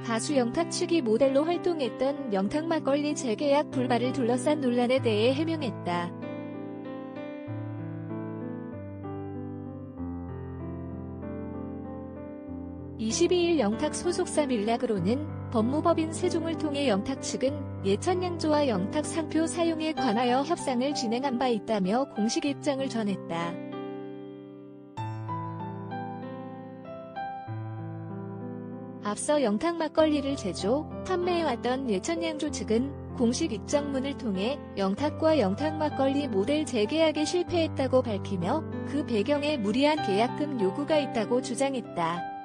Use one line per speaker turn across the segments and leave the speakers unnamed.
가수 영탁 측이 모델로 활동했던 영탁 막걸리 재계약 불발을 둘러싼 논란에 대해 해명했다. (22일) 영탁 소속사 밀락으로는 법무법인 세종을 통해 영탁 측은 예천양조와 영탁 상표 사용에 관하여 협상을 진행한 바 있다며 공식 입장을 전했다. 앞서 영탁 막걸리를 제조, 판매해왔던 예천양조 측은 공식 입장문을 통해 영탁과 영탁 막걸리 모델 재계약에 실패했다고 밝히며 그 배경에 무리한 계약금 요구가 있다고 주장했다.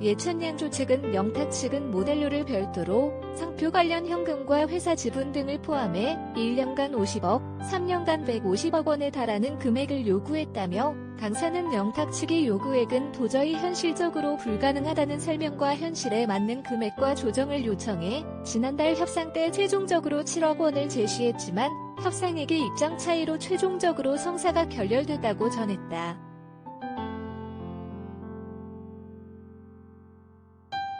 예천양조 측은 영탁 측은 모델료를 별도로 상표 관련 현금과 회사 지분 등을 포함해 1년간 50억, 3년간 150억 원에 달하는 금액을 요구했다며 당사는 영탁 측의 요구액은 도저히 현실적으로 불가능하다는 설명과 현실에 맞는 금액과 조정을 요청해 지난달 협상 때 최종적으로 7억 원을 제시했지만 협상액의 입장 차이로 최종적으로 성사가 결렬됐다고 전했다.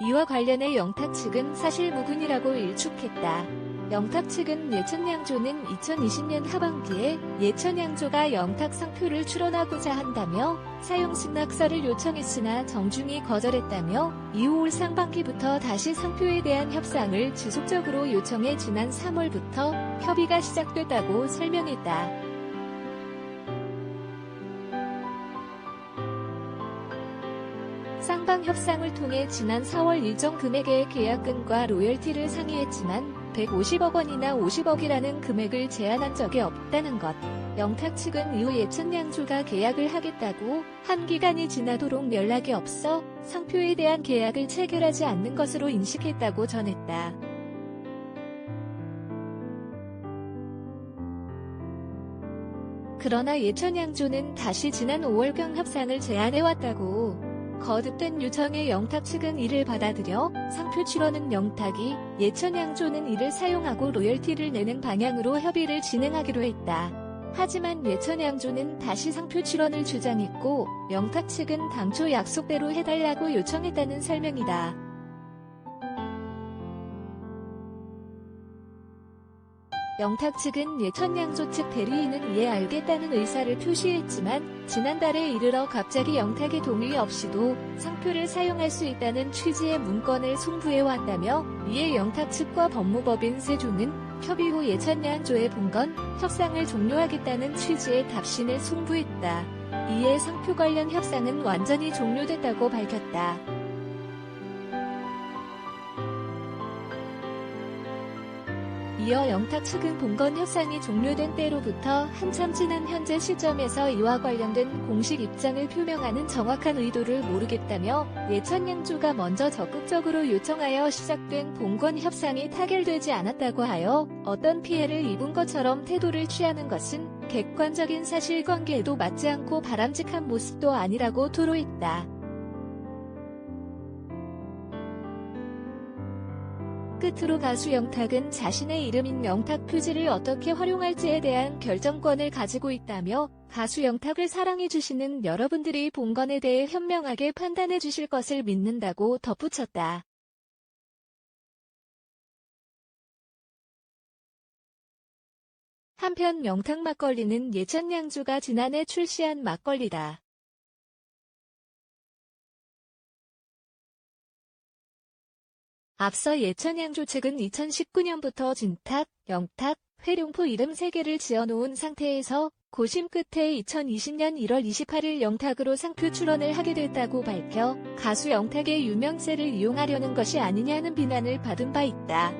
이와 관련해 영탁 측은 사실무근이라고 일축했다. 영탁 측은 예천양조는 2020년 하반기에 예천양조가 영탁 상표를 출원하고자 한다며 사용 승낙서를 요청했으나 정중히 거절했다며 이후 올 상반기부터 다시 상표에 대한 협상을 지속적으로 요청해 지난 3월부터 협의가 시작됐다고 설명했다. 쌍방 협상을 통해 지난 4월 일정 금액의 계약금과 로열티를 상의했지만 150억 원이나 50억이라는 금액을 제한한 적이 없다는 것. 영탁 측은 이후 예천양조가 계약을 하겠다고 한 기간이 지나도록 연락이 없어 상표에 대한 계약을 체결하지 않는 것으로 인식했다고 전했다. 그러나 예천양조는 다시 지난 5월경 협상을 제안해왔다고. 거듭된 요청에 영탁 측은 이를 받아들여 상표 출원은 영탁이, 예천양조는 이를 사용하고 로열티를 내는 방향으로 협의를 진행하기로 했다. 하지만 예천양조는 다시 상표 출원을 주장했고 영탁 측은 당초 약속대로 해달라고 요청했다는 설명이다. 영탁 측은 예천양조 측 대리인은 이에 알겠다는 의사를 표시했지만 지난달에 이르러 갑자기 영탁의 동의 없이도 상표를 사용할 수 있다는 취지의 문건을 송부해왔다며 이에 영탁 측과 법무법인 세종은 협의 후 예천양조에 본건 협상을 종료하겠다는 취지의 답신을 송부했다. 이에 상표 관련 협상은 완전히 종료됐다고 밝혔다. 이어 영탁 측은 본건 협상이 종료된 때로부터 한참 지난 현재 시점에서 이와 관련된 공식 입장을 표명하는 정확한 의도를 모르겠다며 예천양조가 먼저 적극적으로 요청하여 시작된 본건 협상이 타결되지 않았다고 하여 어떤 피해를 입은 것처럼 태도를 취하는 것은 객관적인 사실관계에도 맞지 않고 바람직한 모습도 아니라고 토로했다. 끝으로 가수 영탁은 자신의 이름인 영탁 표지를 어떻게 활용할지에 대한 결정권을 가지고 있다며 가수 영탁을 사랑해주시는 여러분들이 본건에 대해 현명하게 판단해주실 것을 믿는다고 덧붙였다. 한편 영탁 막걸리는 예천양조가 지난해 출시한 막걸리다. 앞서 예천양조 측은 2019년부터 진탁, 영탁, 회룡포 이름 3개를 지어놓은 상태에서 고심 끝에 2020년 1월 28일 영탁으로 상표 출원을 하게 됐다고 밝혀 가수 영탁의 유명세를 이용하려는 것이 아니냐는 비난을 받은 바 있다.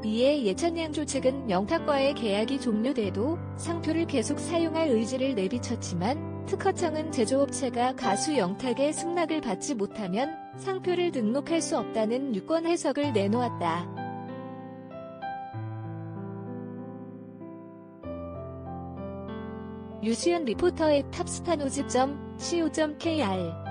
이에 예천양조 측은 영탁과의 계약이 종료돼도 상표를 계속 사용할 의지를 내비쳤지만 특허청은 제조업체가 가수 영탁의 승낙을 받지 못하면 상표를 등록할 수 없다는 유권 해석을 내놓았다. 유수연 리포터의 탑스타노즈.co.kr